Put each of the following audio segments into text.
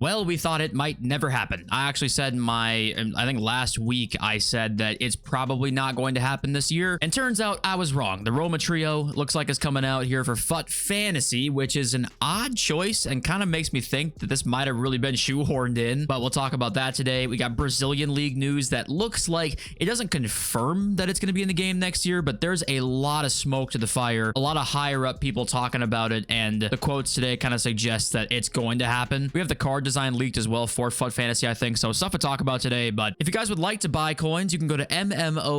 Well, we thought it might never happen. I actually said I think last week I said that it's probably not going to happen this year. And turns out I was wrong. The Roma trio looks like it's coming out here for FUT Fantasy, which is an odd choice and kind of makes me think that this might have really been shoehorned in. But we'll talk about that today. We got Brazilian League news that looks like it doesn't confirm that it's going to be in the game next year, but there's a lot of smoke to the fire, a lot of higher up people talking about it, and the quotes today kind of suggest that it's going to happen. We have the card design leaked as well for FUT Fantasy, I think, so stuff to talk about today. But if you guys would like to buy coins, you can go to mmoxp.com.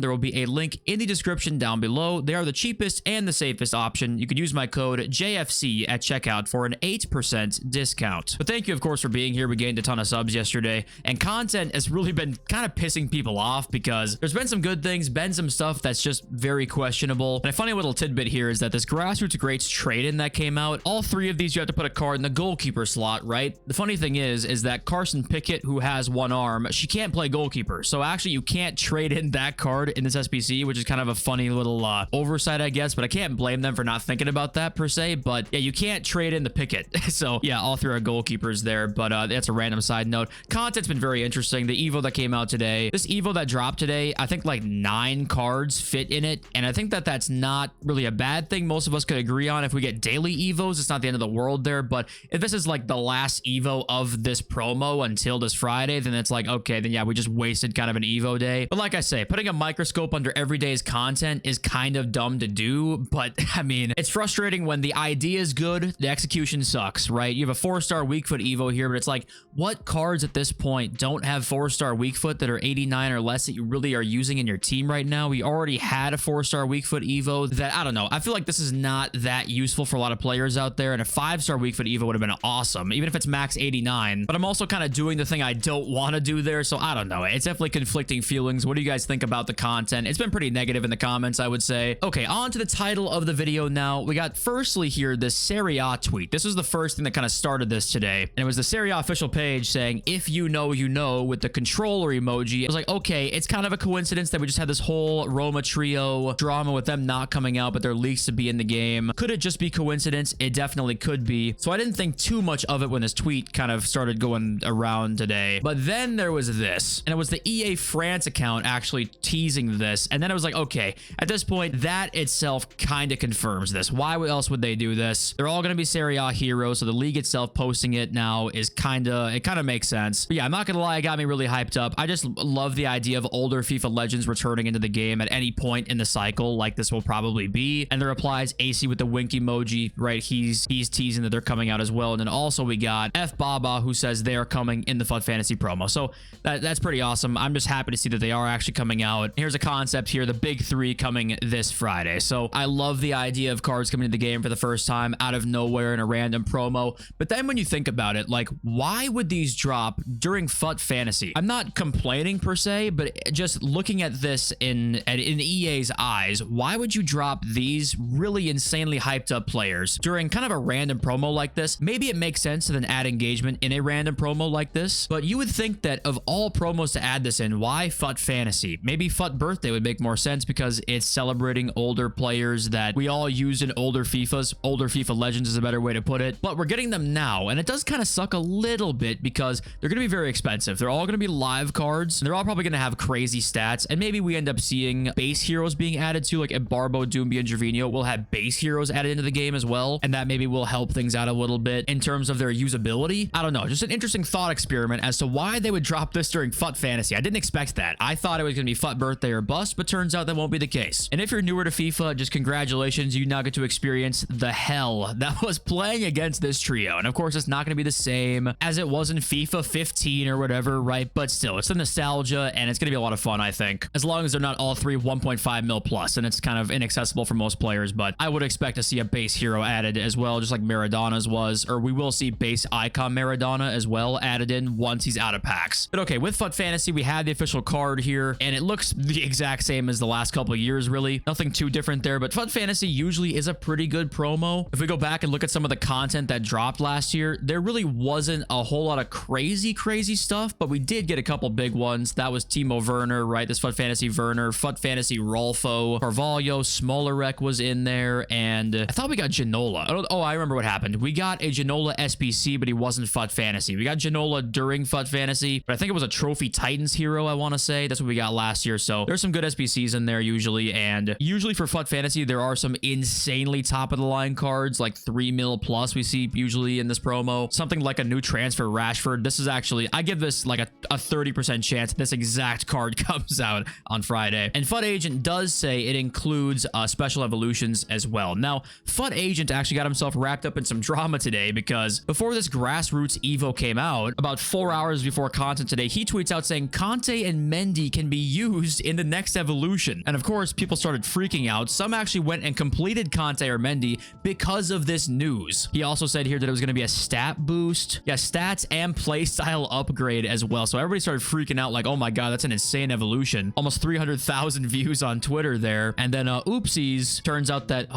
There will be a link in the description down below. They are the cheapest and the safest option. You could use my code JFC at checkout for an 8% discount. But thank you, of course, for being here. We gained a ton of subs yesterday, and content has really been kind of pissing people off because there's been some good things, been some stuff that's just very questionable. And a funny little tidbit here is that this Grassroots Greats trade-in that came out, all three of these you have to put a card in the goalkeeper slot, right? The funny thing is that Carson Pickett, who has one arm, she can't play goalkeeper. So actually you can't trade in that card in this SBC, which is kind of a funny little oversight, I guess, but I can't blame them for not thinking about that per se. But yeah, you can't trade in the Pickett. So yeah, all three are goalkeepers there, but that's a random side note. Content's been very interesting. The Evo that came out today, this Evo that dropped today, I think like 9 cards fit in it, and I think that that's not really a bad thing. Most of us could agree on if we get daily Evos, it's not the end of the world there. But if this is like the last Evo of this promo until this Friday, then it's like, okay, then yeah, we just wasted kind of an Evo day. But like I say, putting a microscope under every day's content is kind of dumb to do, but I mean, it's frustrating when the idea is good, the execution sucks, right? You have a 4-star weak foot Evo here, but it's like, what cards at this point don't have 4-star weak foot that are 89 or less that you really are using in your team right now? We already had a 4-star weak foot Evo that, I don't know, I feel like this is not that useful for a lot of players out there, and a 5-star weak foot Evo would have been awesome, even if it's max 89. But I'm also kind of doing the thing I don't want to do there, so I don't know. It's definitely conflicting feelings. What do you guys think about the content? It's been pretty negative in the comments, I would say. Okay, on to the title of the video now. We got firstly here this Serie A tweet. This was the first thing that kind of started this today, and it was the Serie A official page saying, "If you know, you know," with the controller emoji. I was like, okay, it's kind of a coincidence that we just had this whole Roma trio drama with them not coming out, but they're leaks to be in the game. Could it just be coincidence? It definitely could be. So I didn't think too much of it when this tweet kind of started going around today. But then there was this, and it was the EA France account actually teasing this. And then I was like, okay, at this point, that itself kind of confirms this. Why else would they do this? They're all going to be Serie A heroes, so the league itself posting it now is kind of makes sense. But yeah, I'm not going to lie, it got me really hyped up. I just love the idea of older FIFA legends returning into the game at any point in the cycle, like this will probably be. And the replies, AC with the wink emoji, right? He's teasing that they're coming out as well. And then also we got F Baba, who says they are coming in the FUT Fantasy promo. So that's pretty awesome. I'm just happy to see that they are actually coming out. Here's a concept here, the big 3 coming this Friday. So I love the idea of cards coming to the game for the first time out of nowhere in a random promo. But then when you think about it, like, why would these drop during FUT Fantasy? I'm not complaining per se, but just looking at this in EA's eyes, why would you drop these really insanely hyped up players during kind of a random promo like this? Maybe it makes sense to then add engagement in a random promo like this, but you would think that of all promos to add this in, why FUT Fantasy? Maybe FUT Birthday would make more sense because it's celebrating older players that we all use in older FIFAs. Older FIFA legends is a better way to put it, but we're getting them now, and it does kind of suck a little bit because they're going to be very expensive. They're all going to be live cards, and they're all probably going to have crazy stats, and maybe we end up seeing base heroes being added to, like Barbo, Doumbia, and Gervinho will have base heroes added into the game as well, and that maybe will help things out a little bit in terms of their usability. I don't know, just an interesting thought experiment as to why they would drop this during FUT Fantasy. I didn't expect that. I thought it was going to be FUT Birthday or bust, but turns out that won't be the case. And if you're newer to FIFA, just congratulations, you now get to experience the hell that was playing against this trio. And of course, it's not going to be the same as it was in FIFA 15 or whatever, right? But still, it's the nostalgia, and it's going to be a lot of fun, I think, as long as they're not all three 1.5 mil plus, and it's kind of inaccessible for most players. But I would expect to see a base hero added as well, just like Maradona's was, or we will see base icon Maradona as well added in once he's out of packs. But okay, with FUT Fantasy, we had the official card here, and it looks the exact same as the last couple of years, really. Nothing too different there, but FUT Fantasy usually is a pretty good promo. If we go back and look at some of the content that dropped last year, there really wasn't a whole lot of crazy stuff, but we did get a couple big ones. That was Timo Werner, right? This FUT Fantasy Werner, FUT Fantasy Rolfo, Carvalho, Smolarek was in there, and I thought we got Ginola. I remember what happened. We got a Ginola Ginola SBC, but he wasn't FUT Fantasy. We got Ginola during FUT Fantasy, but I think it was a Trophy Titans hero, I want to say. That's what we got last year. So there's some good SBCs in there usually, and usually for FUT Fantasy, there are some insanely top-of-the-line cards, like 3 mil plus we see usually in this promo. Something like a new transfer Rashford. This is actually, I give this like a 30% chance this exact card comes out on Friday. And FUT Agent does say it includes special evolutions as well. Now, FUT Agent actually got himself wrapped up in some drama today because before this Grassroots Evo came out, about 4 hours before content today, he tweets out saying Conte and Mendy can be used in the next evolution. And of course, people started freaking out. Some actually went and completed Conte or Mendy because of this news. He also said here that it was going to be a stat boost. Yeah, stats and playstyle upgrade as well. So everybody started freaking out like, oh my god, that's an insane evolution. Almost 300,000 views on Twitter there. And then oopsies, turns out that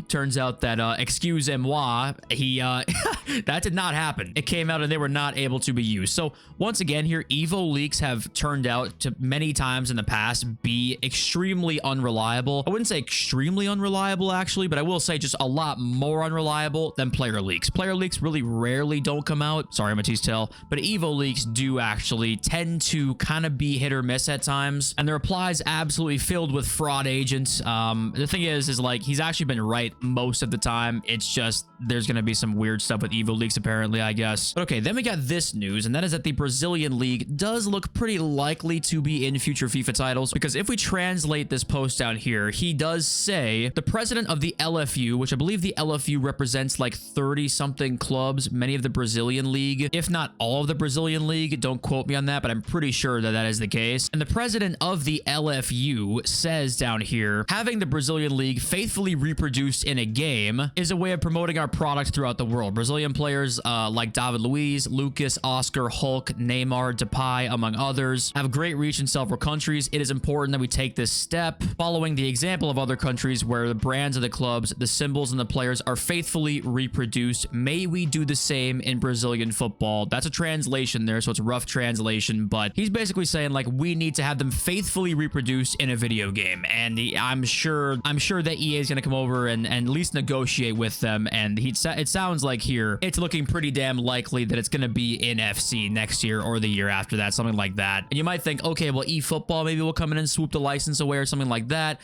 turns out that excuse-moi, he that did not happen. It came out and they were not able to be used. So once again here, Evo leaks have turned out to many times in the past be extremely unreliable. I wouldn't say extremely unreliable actually, but I will say just a lot more unreliable than player leaks. Player leaks really rarely don't come out. Sorry, Matisse Tell, but Evo leaks do actually tend to kind of be hit or miss at times, and the replies absolutely filled with fraud agents. The thing is like he's actually been right most of the time. It's just there's gonna be some weird stuff with Evo leaks apparently, I guess. But okay, then we got this news, and that is that the Brazilian league does look pretty likely to be in future FIFA titles, because if we translate this post down here, he does say the president of the LFU, which I believe the LFU represents like 30 something clubs, many of the Brazilian league, if not all of the Brazilian league. Don't quote me on that, but I'm pretty sure that that is the case. And the president of the LFU says down here, having the Brazilian league faithfully reproduced in a game is a way of promoting our product throughout the world. Brazilian players like David Luiz, Lucas, Oscar, Hulk, Neymar, Depay, among others, have great reach in several countries. It is important that we take this step, following the example of other countries where the brands of the clubs, the symbols, and the players are faithfully reproduced. May we do the same in Brazilian football. That's a translation there, so it's a rough translation, but he's basically saying like we need to have them faithfully reproduced in a video game. And I'm sure that EA is going to come over and at least negotiate with them, and it sounds like here it's looking pretty damn likely that it's going to be in FC next year or the year after that, something like that. And you might think, okay, well, eFootball maybe will come in and swoop the license away or something like that.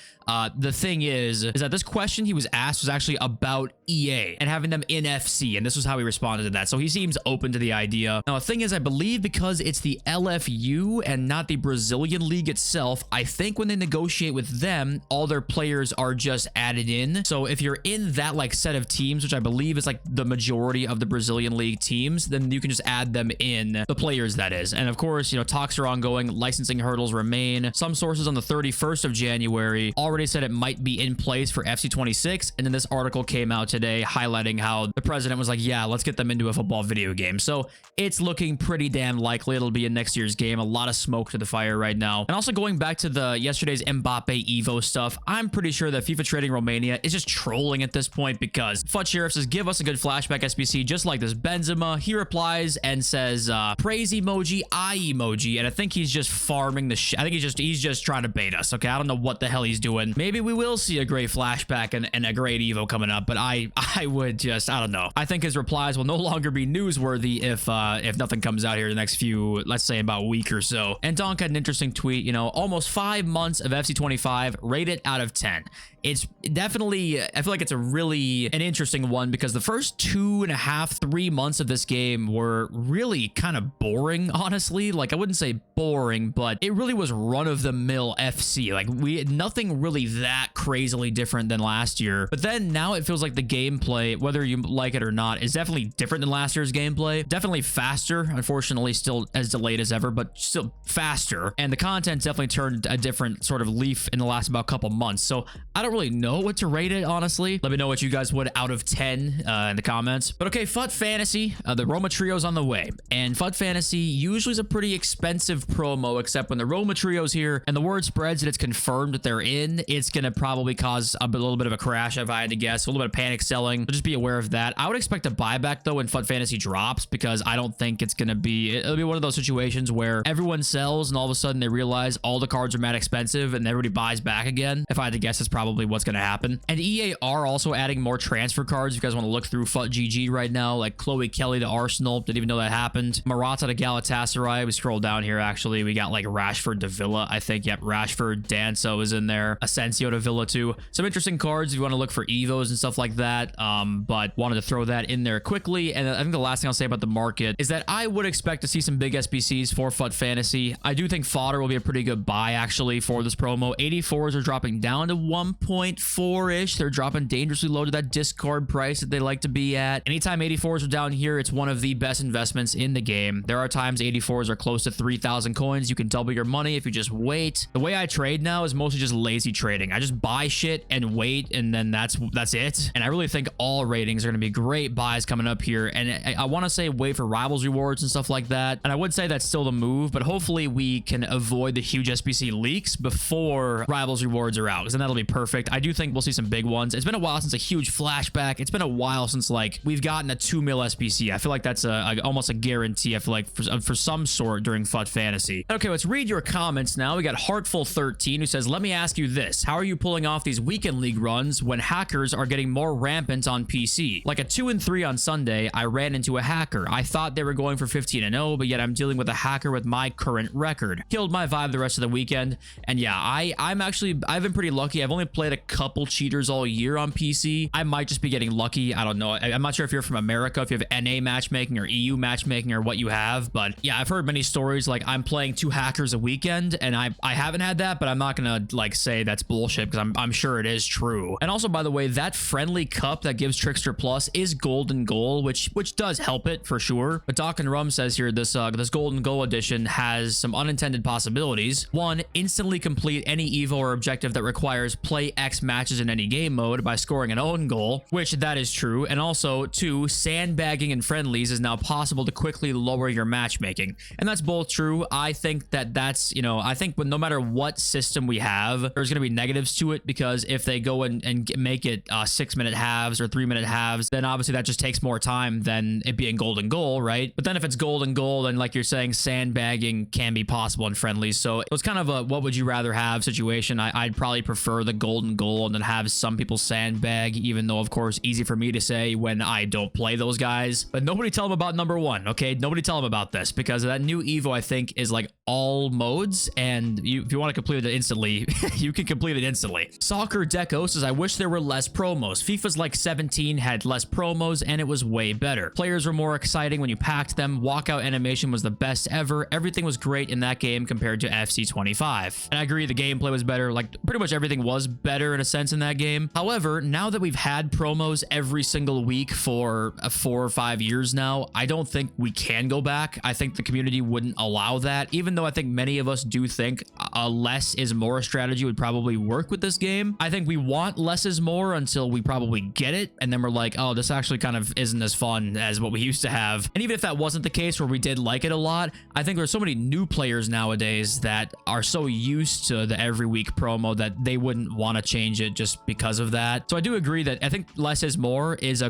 The thing is that this question he was asked was actually about EA and having them in FC, and this was how he responded to that. So he seems open to the idea. Now, the thing is, I believe because it's the LFU and not the Brazilian league itself, I think when they negotiate with them, all their players are just added in. So if you're in that like set of teams, which I believe is like the majority of the Brazilian league teams, then you can just add them in, the players that is. And of course, you know, talks are ongoing, licensing hurdles remain. Some sources on the 31st of January already said it might be in place for FC 26, and then this article came out today highlighting how the president was like, yeah, let's get them into a football video game. So it's looking pretty damn likely it'll be in next year's game. A lot of smoke to the fire right now. And also going back to the yesterday's Mbappe Evo stuff, I'm pretty sure that FIFA Trading Romania is just trolling at this point, because FUT Sheriff says, give us a good flashback SBC just like this Benzema. He replies and says, praise emoji, eye emoji. And I think he's just farming the shit. I think he's just trying to bait us. Okay, I don't know what the hell he's doing. Maybe we will see a great flashback and a great Evo coming up, but I would just, I don't know. I think his replies will no longer be newsworthy if nothing comes out here the next few, let's say about a week or so. And Donk had an interesting tweet, you know, almost 5 months of FC 25, rate it out of 10. It's definitely, I feel like it's an interesting one, because the first 2.5, 3 months of this game were really kind of boring, honestly. Like, I wouldn't say boring, but it really was run-of-the-mill FC. Like, we had nothing really that crazily different than last year. But then now it feels like the gameplay, whether you like it or not, is definitely different than last year's gameplay. Definitely faster. Unfortunately, still as delayed as ever, but still faster. And the content definitely turned a different sort of leaf in the last about couple months. So I don't really know what to rate it, honestly. Let me know what you guys would out of 10 in the comments. But okay, FUT Fantasy, the Roma Trio's on the way. And FUT Fantasy usually is a pretty expensive promo, except when the Roma Trio's here and the word spreads that it's confirmed that they're in, it's going to probably cause a little bit of a crash, if I had to guess. A little bit of panic selling. So just be aware of that. I would expect a buyback, though, when FUT Fantasy drops, because I don't think it's going to be... It'll be one of those situations where everyone sells and all of a sudden they realize all the cards are mad expensive and everybody buys back again. If I had to guess, it's probably exactly what's going to happen. And EA are also adding more transfer cards. If you guys want to look through FUT GG right now, like Chloe Kelly to Arsenal. Didn't even know that happened. Morata to Galatasaray. We scroll down here, actually. We got like Rashford to Villa, I think. Yep, Rashford. Danso is in there. Asensio to Villa too. Some interesting cards if you want to look for Evos and stuff like that. But wanted to throw that in there quickly. And I think the last thing I'll say about the market is that I would expect to see some big SBCs for FUT Fantasy. I do think fodder will be a pretty good buy, actually, for this promo. 84s are dropping down to 1.4-ish. They're dropping dangerously low to that discard price that they like to be at. Anytime 84s are down here, it's one of the best investments in the game. There are times 84s are close to 3,000 coins. You can double your money if you just wait. The way I trade now is mostly just lazy trading. I just buy shit and wait, and then that's it. And I really think all ratings are going to be great buys coming up here. And I want to say wait for rivals rewards and stuff like that. And I would say that's still the move, but hopefully we can avoid the huge SBC leaks before rivals rewards are out, because then that'll be perfect. I do think we'll see some big ones. It's been a while since a huge flashback. It's been a while since like we've gotten a 2 mil SBC. I feel like that's almost a guarantee. I feel like for some sort during FUT Fantasy. Okay, let's read your comments now. We got Heartful13 who says, let me ask you this. How are you pulling off these weekend league runs when hackers are getting more rampant on PC? Like a 2 and 3 on Sunday, I ran into a hacker. I thought they were going for 15 and 0, but yet I'm dealing with a hacker with my current record. Killed my vibe the rest of the weekend. And yeah, I've been pretty lucky. I've only played a couple cheaters all year on PC. I might just be getting lucky. I don't know. I'm not sure if you're from America, if you have NA matchmaking or EU matchmaking or what you have, but yeah, I've heard many stories like I'm playing 2 hackers a weekend, and I haven't had that, but I'm not gonna like say that's bullshit because I'm sure it is true. And also, by the way, that friendly cup that gives Trickster Plus is golden goal, which does help it for sure. But Doc and Rum says here this golden goal edition has some unintended possibilities. 1, instantly complete any evo or objective that requires play X matches in any game mode by scoring an own goal, which that is true. And also 2, sandbagging in friendlies is now possible to quickly lower your matchmaking. And that's both true. I think that's, you know, I think no matter what system we have, there's going to be negatives to it, because if they go and make it 6-minute halves or 3-minute halves, then obviously that just takes more time than it being golden goal, right? But then if it's golden goal, then like you're saying, sandbagging can be possible in friendlies. So it was kind of a what would you rather have situation. I'd probably prefer the golden goal and then have some people sandbag, even though of course easy for me to say when I don't play those guys. But nobody tell them about number 1, okay? Nobody tell them about this, because that new evo I think is like all modes, and if you want to complete it instantly, you can complete it instantly. Soccer Deco says, I wish there were less promos. FIFA's like 17 had less promos and it was way better. Players were more exciting when you packed them. Walkout animation was the best ever. Everything was great in that game compared to FC 25. And I agree, the gameplay was better. Like pretty much everything was better in a sense in that game. However, now that we've had promos every single week for 4 or 5 years now, I don't think we can go back. I think the community wouldn't allow that, even though I think many of us do think a less is more strategy would probably work with this game. I think we want less is more until we probably get it, and then we're like, oh, this actually kind of isn't as fun as what we used to have. And even if that wasn't the case, where we did like it a lot, I think there's so many new players nowadays that are so used to the every week promo that they wouldn't want to change it just because of that. So I do agree that I think less is more is a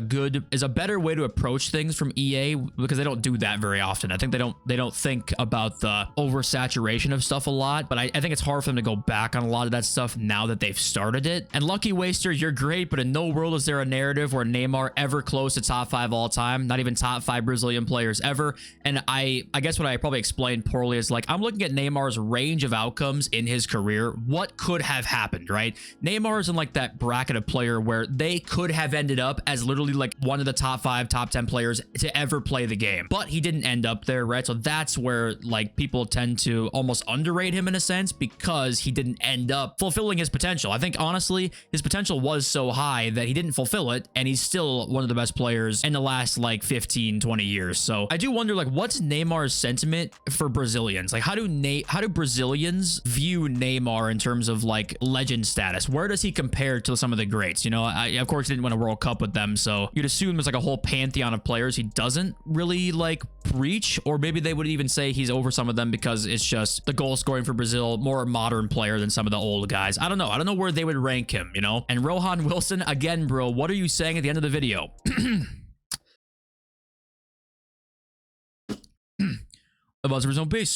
better way to approach things from EA, because they don't do that very often. I think they don't think about the oversaturation of stuff a lot, but I think it's hard for them to go back on a lot of that stuff now that they've started it. And Lucky Waster, you're great, but in no world is there a narrative where Neymar ever close to top 5 all time, not even top 5 Brazilian players ever. And I guess what I probably explained poorly is like, I'm looking at Neymar's range of outcomes in his career. What could have happened, right? Neymar's in like that bracket of player where they could have ended up as literally like one of the top 5, top 10 players to ever play the game, but he didn't end up there, right? So that's where like people tend to almost underrate him in a sense, because he didn't end up fulfilling his potential. I think honestly, his potential was so high that he didn't fulfill it, and he's still one of the best players in the last like 15, 20 years. So I do wonder, like, what's Neymar's sentiment for Brazilians? Like, how do Brazilians view Neymar in terms of like legend status? Where does he compare to some of the greats? You know, of course he didn't win a World Cup with them, so you'd assume there's like a whole pantheon of players he doesn't really like reach, or maybe they would even say he's over some of them because it's just the goal scoring for Brazil, more modern player than some of the old guys. I don't know where they would rank him, you know. And Rohan Wilson, again, bro, what are you saying at the end of the video? About Brazil, peace.